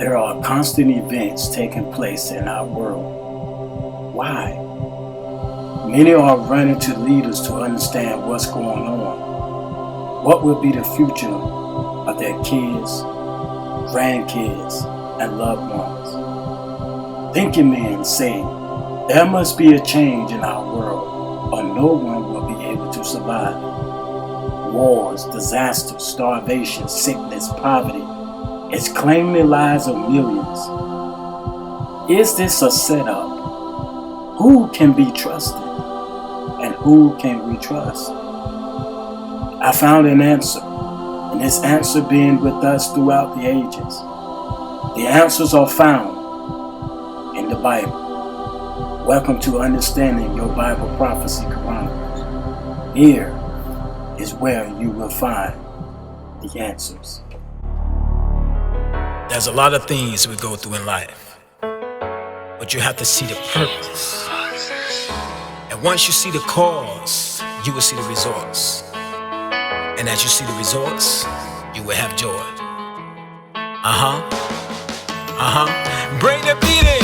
There are constant events taking place in our world. Why? Many are running to leaders to understand what's going on. What will be the future of their kids, grandkids, and loved ones? Thinking men say, there must be a change in our world, or no one will be able to survive. Wars, disasters, starvation, sickness, poverty is claiming the lives of millions. Is this a setup? Who can be trusted? And who can we trust? I found an answer, and this answer been with us throughout the ages. The answers are found in the Bible. Welcome to Understanding Your Bible Prophecy Chronicles. Here is where you will find the answers. There's a lot of things we go through in life, but you have to see the purpose. And once you see the cause, you will see the results. And as you see the results, you will have joy. Bring the beat in.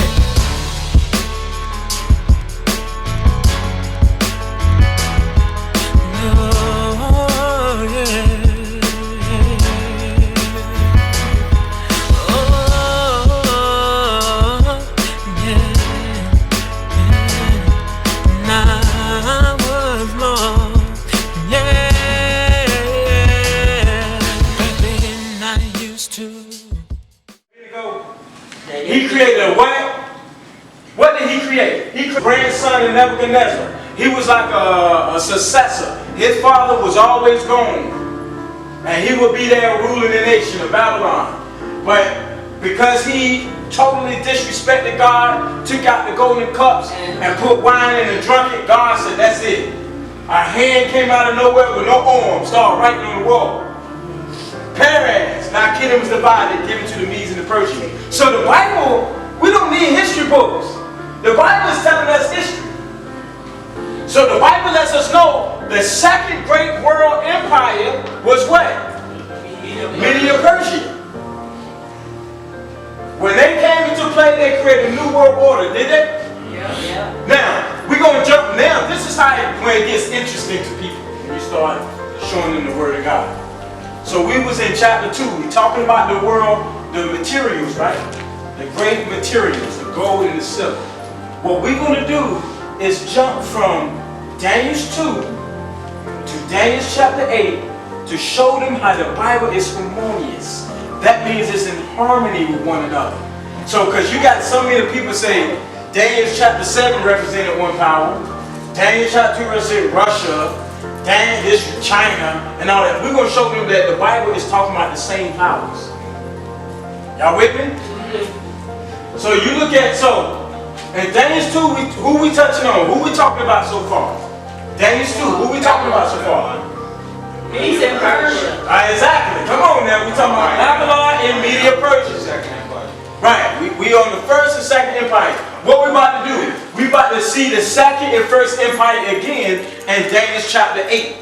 He created a what? What did he create? He created grandson of Nebuchadnezzar. He was like a successor. His father was always gone. And he would be there ruling the nation of Babylon. But because he totally disrespected God, took out the golden cups and put wine in and drunk it, God said, that's it. A hand came out of nowhere with no arm, started writing on the wall. Perez, now kingdom was divided, given to the Medes and the Persians. So the Bible, we don't need history books. The Bible is telling us history. So the Bible lets us know the second great world empire was what? Media-Persia. When they came into play, they created a new world order, did they? Yeah. Now, we're going to jump now. This is how when it gets interesting to people, when you start showing them the Word of God. So we was in chapter 2, we're talking about the world, the materials, right? The great materials, the gold and the silver. What we're going to do is jump from Daniel 2 to Daniel chapter 8 to show them how the Bible is harmonious. That means it's in harmony with one another. So, because you got so many people say, Daniel chapter 7 represented one power, Daniel chapter 2 represented Russia, Daniel this China, and all that. We're going to show them that the Bible is talking about the same powers. Y'all with me? So you look at, in Daniel 2, who we touching on? Who we talking about so far? Daniel 2, who we talking about so far? Medes and Persia. Exactly. Come on now. We talking about Babylon and Media-Persia. Right. We on the first and second empire. What we about to do? We about to see the second and first empire again in Daniel chapter 8.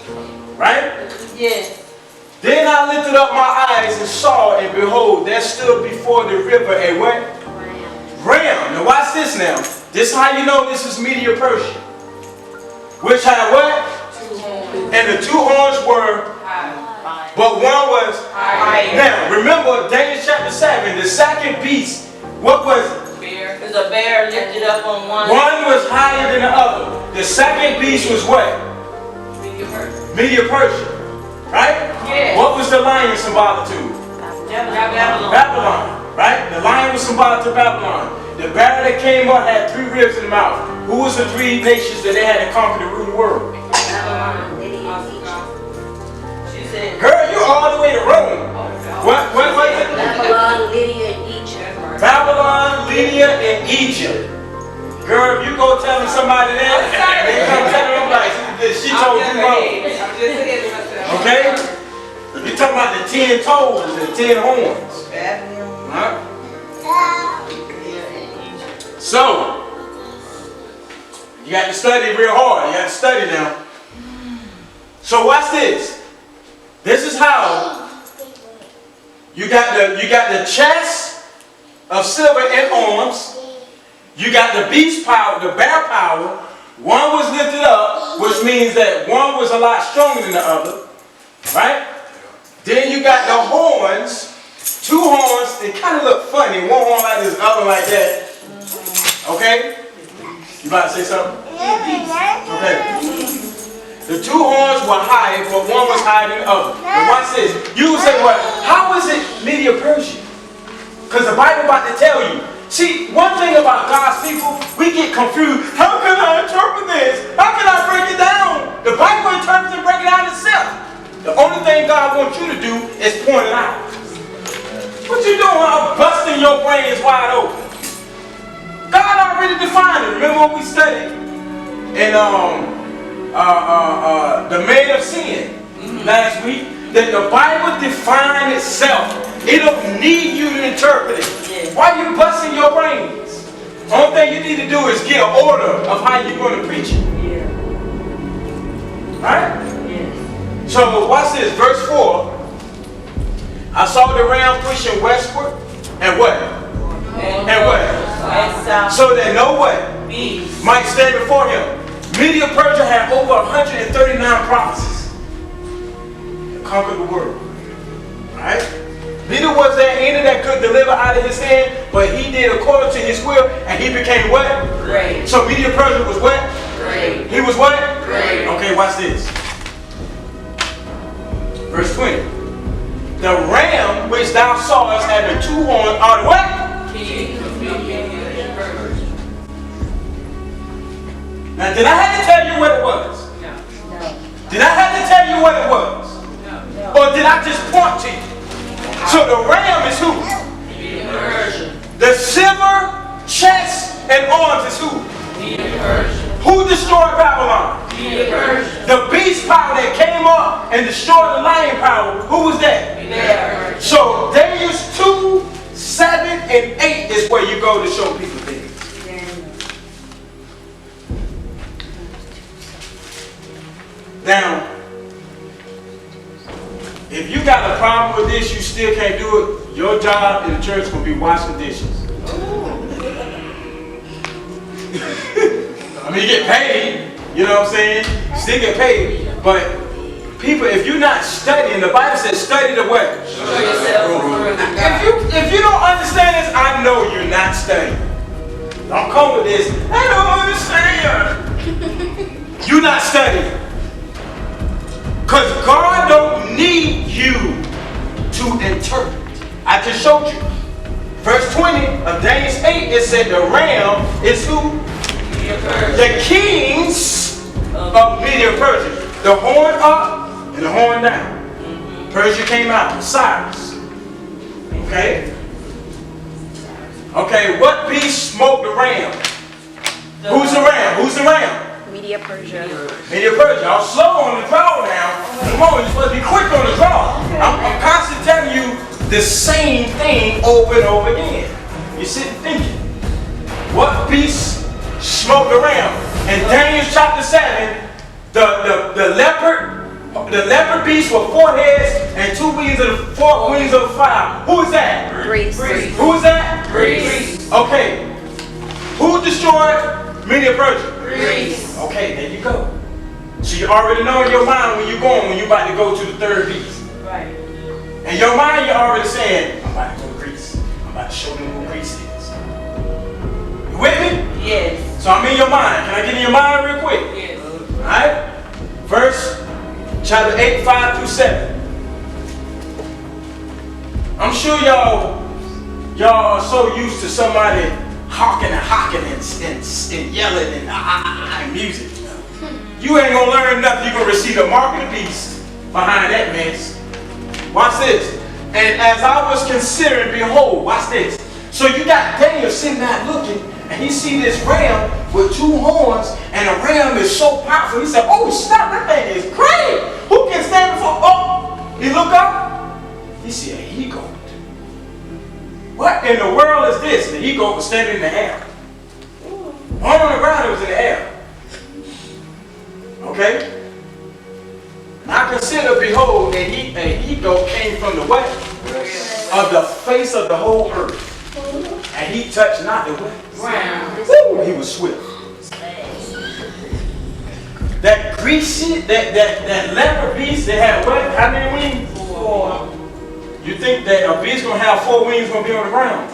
Right? Yes. Then I lifted up my eyes and saw, and behold, there stood before the river a what? Ram. Now watch this now. This is how you know this is Media-Persia. Which had what? And the two horns were, but one was higher. Now, remember, Daniel chapter 7, the second beast, what was it? Bear. It was a bear lifted up on one. One was higher than the other. The second beast was what? Media-Persia. Right? Yeah. What was the lion symbolic to? Babylon. Right? The lion was symbolic to Babylon. The bear that came up had 3 ribs in the mouth. Who was the 3 nations that they had to conquer the ruling world? Girl, you all the way to Rome. What was it? Babylon, Lydia, and Egypt. Babylon, Lydia, and Egypt. Girl, if you go telling somebody that, they come telling them like she told you wrong. Okay? You're talking about the 10 toes and 10 horns. Huh? So, you got to study real hard. You got to study now. So watch this. This is how you got the chest of silver in arms. You got the beast power, the bear power. One was lifted up, which means that one was a lot stronger than the other. Right? Then you got the horns. Two horns, they kind of look funny. One horn like this, the other like that. Okay? You about to say something? Okay. The two horns were higher, but one was higher than the other. Now watch this. You will say, well, how is it Medo-Persian? Because the Bible about to tell you. See, one thing about God's people, we get confused. How can I interpret this? How can I break it down? The Bible interprets and breaks it out itself. The only thing God wants you to do is point it out. What you doing? I'm busting your brains wide open. God already defined it. Remember what we studied in the Man of Sin last week? That the Bible defined itself. It don't need you to interpret it. Why are you busting your brains? Only thing you need to do is get an order of how you're going to preach it. Right? So watch this, verse 4. I saw the ram pushing westward, and what? And what? So that no what? Might stand before him. Medo-Persia had over 139 prophecies that conquered the world. Right? Neither was there any that could deliver out of his hand, but he did according to his will, and he became what? Great. So Medo-Persia was what? Great. He was what? Great. Okay, watch this. Verse 20. The ram which thou sawest having two horns are the what? Now, did I have to tell you what it was? No. Did I have to tell you what it was? No. Or did I just point to you? So the ram is who? The silver chest and arms is who? Who destroyed Babylon? The beast power that came up and destroyed the lion power. Who was that? So Daniel 2, 7, and 8 is where you go to show people things. Now, if you got a problem with this, you still can't do it. Your job in the church is going to be washing dishes. I mean, you get paid, you know what I'm saying? Still get paid. But people, if you're not studying, the Bible says study the way. If you don't understand this, I know you're not studying. Don't come with this. I don't understand. You're not studying. Because God don't need you to interpret. I just showed you. Verse 20 of Daniel 8, it said the ram is who? The kings of Medo-Persia. The horn up and the horn down. Persia came out. Cyrus. Okay? Okay, what beast smote the ram? Who's the ram? Who's the ram? Medo-Persia. Medo-Persia. I'm slow on the draw now. Come on, you're supposed to be quick on the draw. I'm constantly telling you the same thing over and over again. You sit thinking, what beast smote the ram? In Daniel chapter 7, the leopard beast with 4 heads and 4 wings of fire. Who is that? Greece. Who is that? Greece. Okay. Who destroyed Medo-Persia? Greece. Okay, there you go. So you already know in your mind when you're going, when you're about to go to the third beast. Right. In your mind, you're already saying, I'm about to go to Greece. I'm about to show them who Greece is. You with me? Yes. So I'm in your mind. Can I get in your mind real quick? Yes. Alright? Verse chapter 8, 5 through 7. I'm sure y'all are so used to somebody hawking and yelling and music. You ain't gonna learn nothing. You're gonna receive the mark of the beast behind that mess. Watch this. And as I was considering, behold, watch this. So you got Daniel sitting there looking, and he see this ram with 2 horns, and the ram is so powerful. He said, oh snap, that thing is great. Who can stand before? Oh, he look up. He see a he-goat. What in the world is this? The he-goat was standing in the air. Not on the ground, it was in the air. Okay? I consider, behold, a he-goat came from the west of the face of the whole earth. he touched not the Ground. woo, he was swift. That greasy, that leopard beast, they had what? How many wings? 4. You think that a beast gonna have 4 wings gonna be on the ground?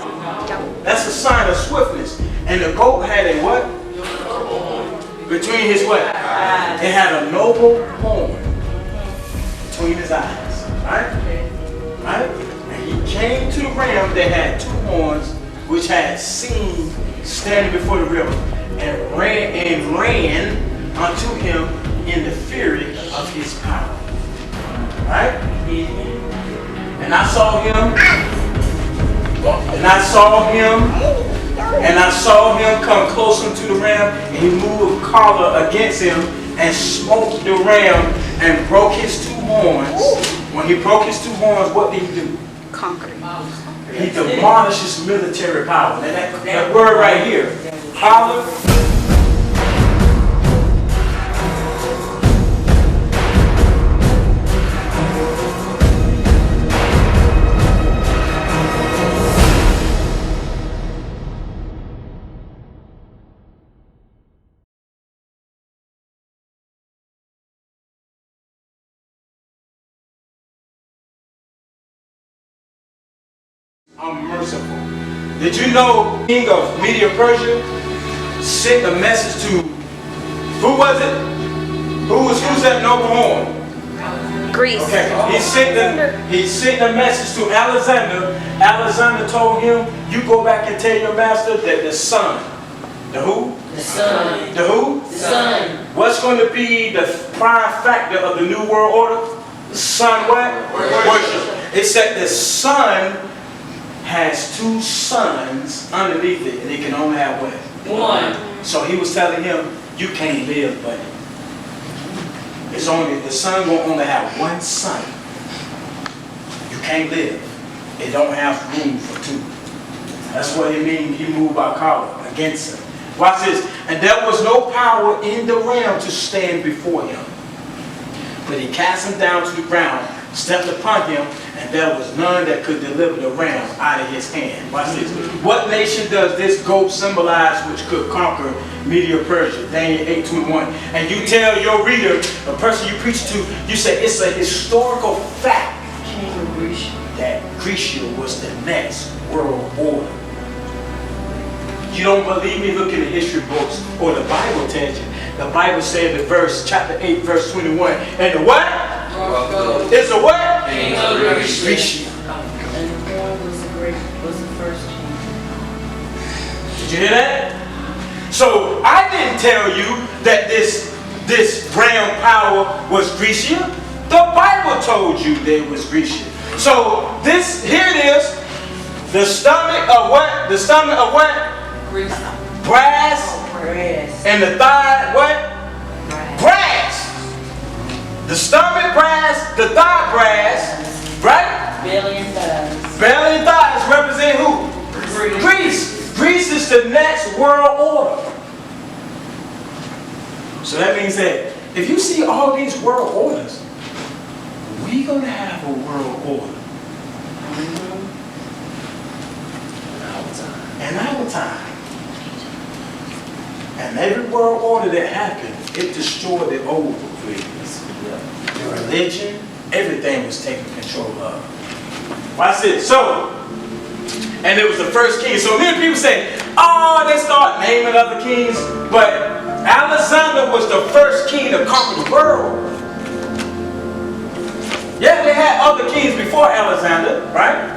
That's a sign of swiftness. And the goat had a what? Between his what? It had a noble horn between his eyes. Right? Right? And he came to the ram that had 2 horns, which had seen standing before the river, and ran unto him in the fury of his power. Right? And I saw him, come close unto the ram, and he moved collar against him and smote the ram and broke his 2 horns. When he broke his 2 horns, what did he do? Conquered. He demolished his military power. Now that word right here, collar. I'm merciful. Did you know King of Media Persia sent a message to, who was it? Who's that noble horn? Greece. Okay. He sent a message to Alexander. Alexander told him, you go back and tell your master that the sun, the who? The sun. The who? The sun. What's going to be the prime factor of the New World Order? The sun what? Worship. It said the sun has 2 suns underneath it, and it can only have what? 1. So he was telling him, you can't live, buddy. It's only, the sun will only have 1 sun. You can't live. It don't have room for 2. That's what it means. He moved by collar against him. Watch this. And there was no power in the realm to stand before him. But he cast him down to the ground, stepped upon him, and there was none that could deliver the ram out of his hand. Watch this. What nation does this goat symbolize which could conquer Media Persia? Daniel 8:21. And you tell your reader, the person you preach to, you say it's a historical fact that Grecia was the next world order. You don't believe me? Look in the history books, or the Bible tells you. The Bible said in verse chapter 8, verse 21. And the what? It's a what? King of Grecia. And the horn was the first king. Did you hear that? So I didn't tell you that this ground power was Grecia. The Bible told you that it was Grecia. So here it is. The stomach of what? The stomach of what? Greece. Brass. And the thigh, what? Brass. The stomach brass, the thigh brass, right? Belly and thighs. Belly and thighs represent who? Greece. Greece is the next world order. So that means that if you see all these world orders, we're going to have a world order. In our time. And every world order that happened, it destroyed the old beliefs. The religion, everything was taken control of. Watch this. So, and it was the first king. So many people say, oh, they start naming other kings. But Alexander was the first king to conquer the world. Yeah, they had other kings before Alexander, right?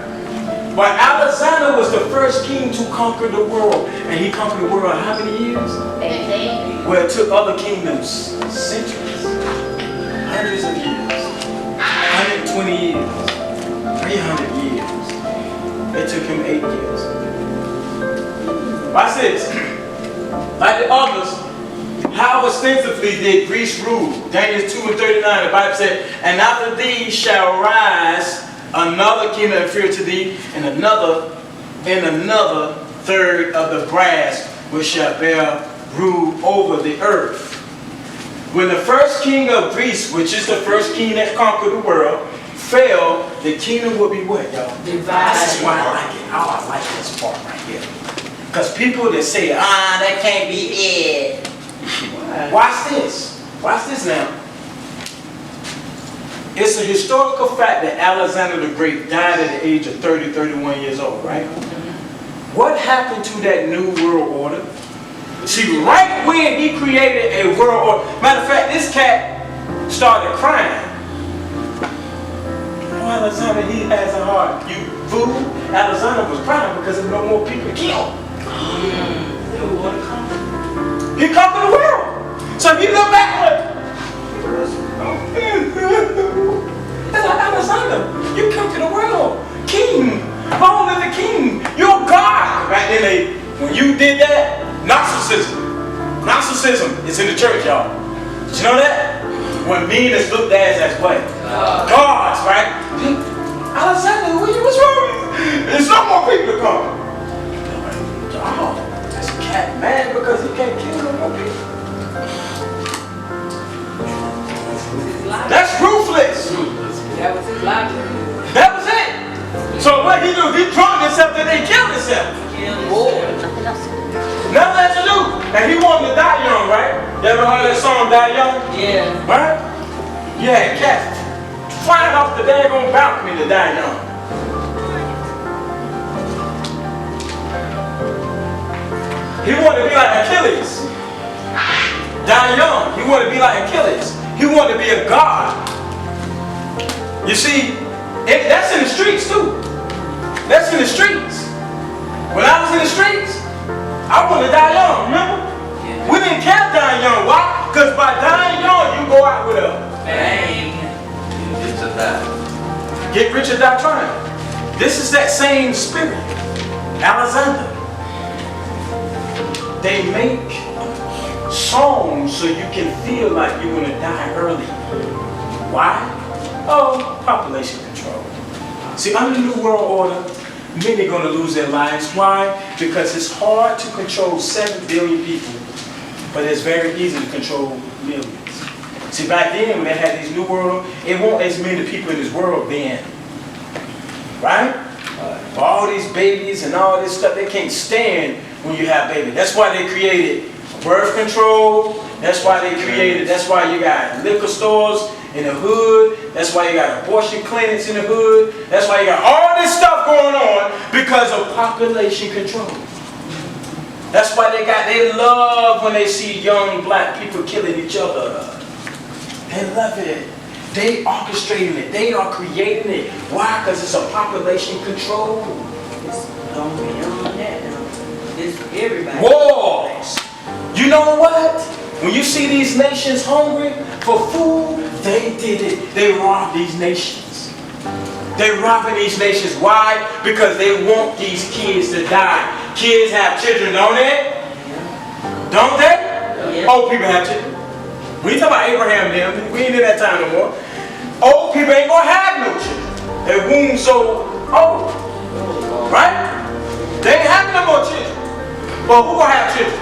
But Alexander was the first king to conquer the world. And he conquered the world how many years? 18. Well, it took other kingdoms centuries, hundreds of years, 120 years, 300 years. It took him 8 years. Watch this. Like the others, how extensively did Greece rule? Daniel 2:39, the Bible said, and after thee shall rise another kingdom inferior to thee, and another third of the brass, which shall bear rule over the earth. When the first king of Greece, which is the first king that conquered the world, fell, the kingdom will be what, y'all? Divided. This is why I like it. Oh, I like this part right here. Because people that say, that can't be it. Watch this. Watch this now. It's a historical fact that Alexander the Great died at the age of 30, 31 years old, right? What happened to that new world order? See, right when he created a world order, matter of fact, this cat started crying. Oh, Alexander, he has a heart. You fool. Alexander was crying because there's no more people to kill. He conquered the world. So he looked back like, it's like Alexander, you come to the world. King. Long as the king. You're God. Right then, when you did that, Narcissism is in the church, y'all. Did you know that? When mean is looked at as what? Gods, right? Alexander, what's wrong? There's no more people to come. Oh, this cat mad because he can't kill no more people. That's ruthless. That was his logic. That was it. So what he do? He drunk himself and they killed himself. Nothing else to do. And he wanted to die young, right? You ever heard that song, Die Young? Yeah. Right? Yeah, cat flying off the daggone balcony to die young. He wanted to be like Achilles. Die young. He wanted to be like Achilles. He wanted to be a god. You see, that's in the streets too. That's in the streets. When I was in the streets, I wanted to die young, remember? We didn't care dying young. Why? Because by dying young, you go out with a bang. Get rich or die trying. This is that same spirit. Alexander. They make songs so you can feel like you're going to die early. Why? Oh, population control. See, under the New World Order, many are going to lose their lives. Why? Because it's hard to control 7 billion people, but it's very easy to control millions. See, back then when they had these New World, it wasn't as many people in this world then. Right? All these babies and all this stuff, they can't stand when you have babies. That's why they created birth control. That's why you got liquor stores in the hood. That's why you got abortion clinics in the hood. That's why you got all this stuff going on because of population control. That's why they love when they see young black people killing each other. They love it. They orchestrating it. They are creating it. Why? Because it's a population control. It's going beyond that now. It's everybody. Wars. You know what? When you see these nations hungry for food, they did it. They robbed these nations. They're robbing these nations. Why? Because they want these kids to die. Kids have children, don't they? Don't they? Yeah. Old people have children. We talk about Abraham and them. We ain't in that time no more. Old people ain't gonna have no children. Their wombs so old. Right? They ain't having no more children. But who gonna have children?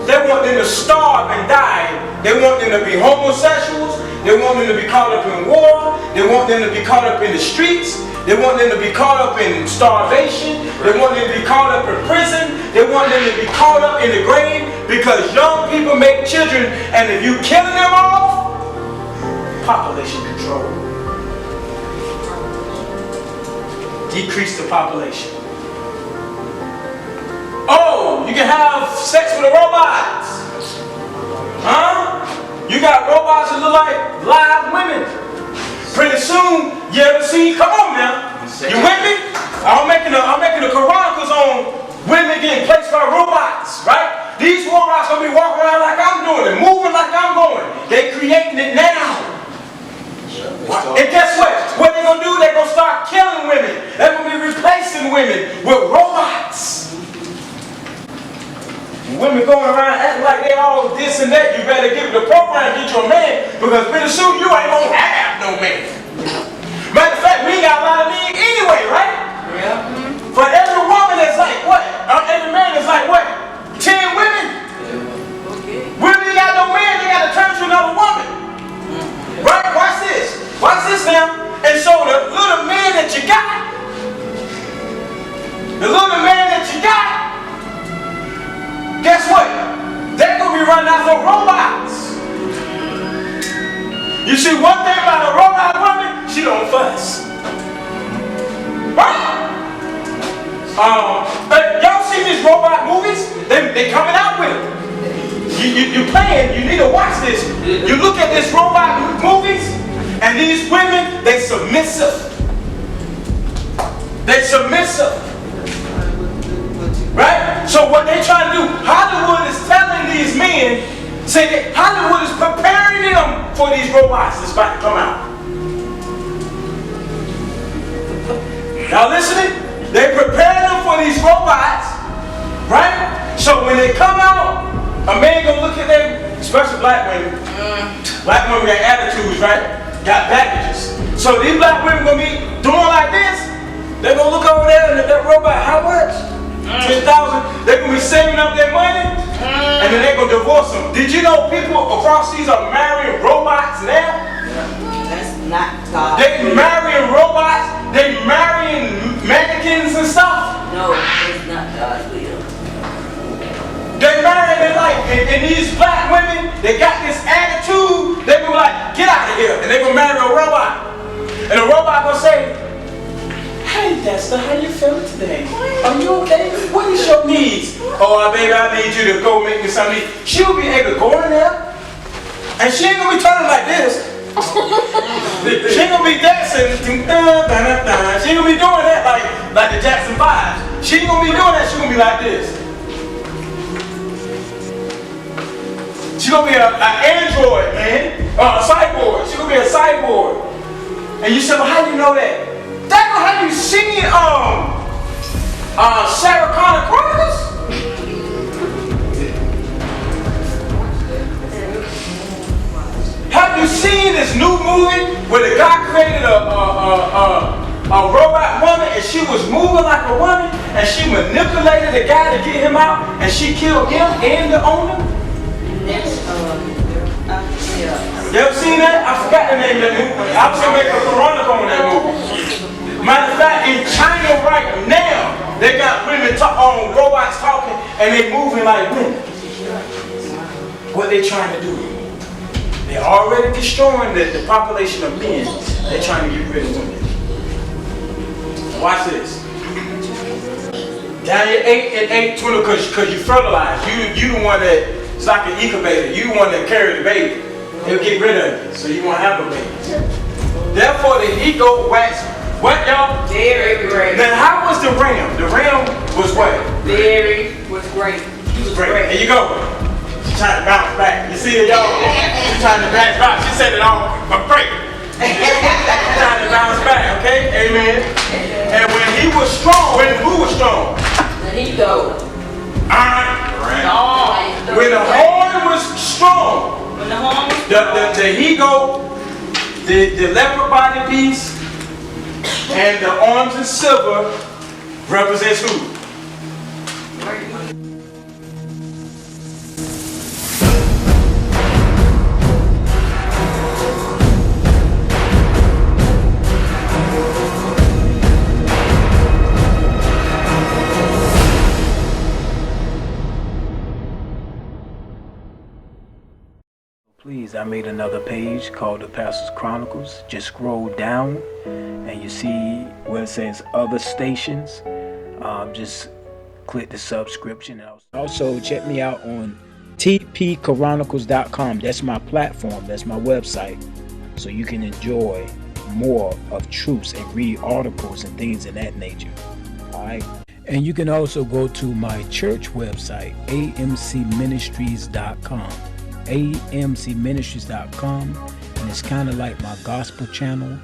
They want them to starve and die. They want them to be homosexuals. They want them to be caught up in war. They want them to be caught up in the streets. They want them to be caught up in starvation. They want them to be caught up in prison. They want them to be caught up in the grave because young people make children, and if you killing them off, population control. Decrease the population. Oh, you can have sex with a robot. Huh? You got robots that look like live women. Pretty soon, you ever see, come on now. You with me? I'm making the Chronicles on women getting placed by robots, right? These robots gonna be walking around like I'm doing it, moving like I'm going. They creating it now. And guess what? What they gonna do? They gonna start killing women. They're gonna be replacing women with robots. Women going around acting like they all this and that. You better give the program, get your man, because pretty soon you ain't gonna have no man. Matter of fact, we got a lot of men anyway, right? Yeah. For every woman that's like what? Every man is like what? 10 women. Okay. Women got no man, they gotta turn to another woman. Right? Watch this. Watch this now. And so the little man that you got, Y'all seen these robot movies? They coming out with it. You playing, you need to watch this. You look at these robot movies, and these women, they submissive. They submissive. Right? So what they trying to do, Hollywood is telling these men, say that Hollywood is preparing them for these robots that's about to come out. Y'all listening? They prepare them for these robots, right? So when they come out, a man gonna look at them, especially black women. Black women got attitudes, right? Got packages. So these black women gonna be doing like this. They gonna look over there and that robot, how much? 10,000. They gonna be saving up their money, and then they gonna divorce them. Did you know people across these are marrying robots now? That's not God. They marrying robots. They marrying mannequins and stuff. No, it's not God's will. They marrying it like, and these black women, they got this attitude. They be like, get out of here, and they gonna marry a robot, and the robot gonna say, hey, Dexter, how you feeling today? Are you okay? What is your needs? Oh, baby, I need you to go make me something. She'll be able to go in there, and she ain't gonna be turning like this. She ain't gonna be dancing. She ain't gonna be doing that like the Jackson 5. She ain't gonna be doing that. She gonna be like this. She gonna be an android, man, a cyborg. She gonna be a cyborg. And you say, well, how do you know that? That's how you seen Sarah Connor Chronicles? Have you seen this new movie where the guy created a robot woman and she was moving like a woman and she manipulated the guy to get him out and she killed him and the owner? You ever seen that? I forgot the name of that movie. I was gonna make a Chronicle on that movie. Matter of fact, in China right now, they got women on robots talking and they moving like women. What they trying to do? They're already destroying the population of men. They're trying to get rid of women. Watch this. Daniel 8 and 8, because you fertilize. You the one that, it's like an incubator. You the one that carry the baby. They'll get rid of it, so you won't have a baby. Therefore, the ego wax. What, y'all? Very great. Now, how was the ram? The ram was what? Was great. It was great. There you go. She's trying to bounce back. You see it, y'all? She's trying to bounce back. She said it all, but great. She's trying to bounce back, okay? Amen. And when he was strong, who was strong? The ego. When the horn was strong, When the horn was the ego, the leopard body piece, and the arms in silver represents who? Please, I made another page called The Pastor's Chronicles. Just scroll down and you see where it says other stations. Just click the subscription. Also, check me out on tpchronicles.com. That's my platform. That's my website. So you can enjoy more of truths and read articles and things of that nature. All right. And you can also go to my church website, amcministries.com. amcministries.com, and it's kind of like my gospel channel.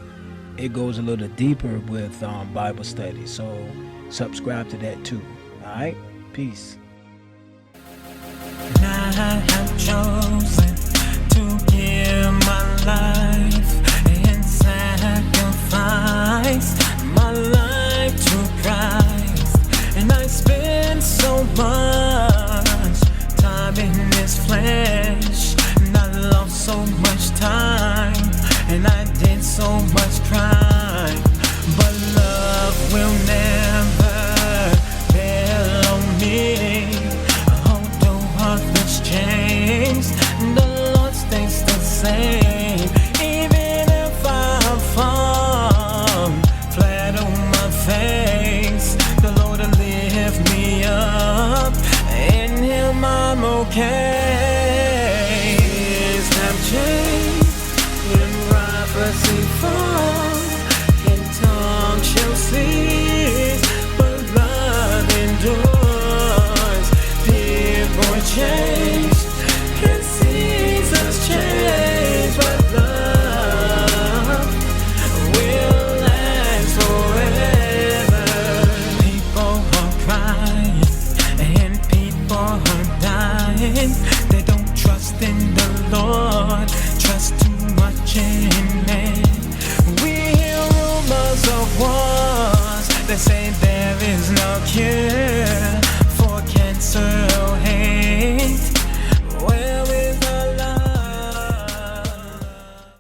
It goes a little deeper with Bible study, so subscribe to that too. All right, peace. And I have chosen to give my life and sacrifice my life to Christ, and I spend so much time in this flesh, and I lost so much time, and I did so much crime, but love will never fail on me. Although heart has changed, the Lord stays the same. Even if I fall flat on my face, the Lord will lead case have changed, and prophecy fall, and tongue shall cease, but love endures. People change, and seasons change, but love will last forever. People are crying, and people are dying. They don't trust in the Lord, trust too much in man. We hear rumors of wars, they say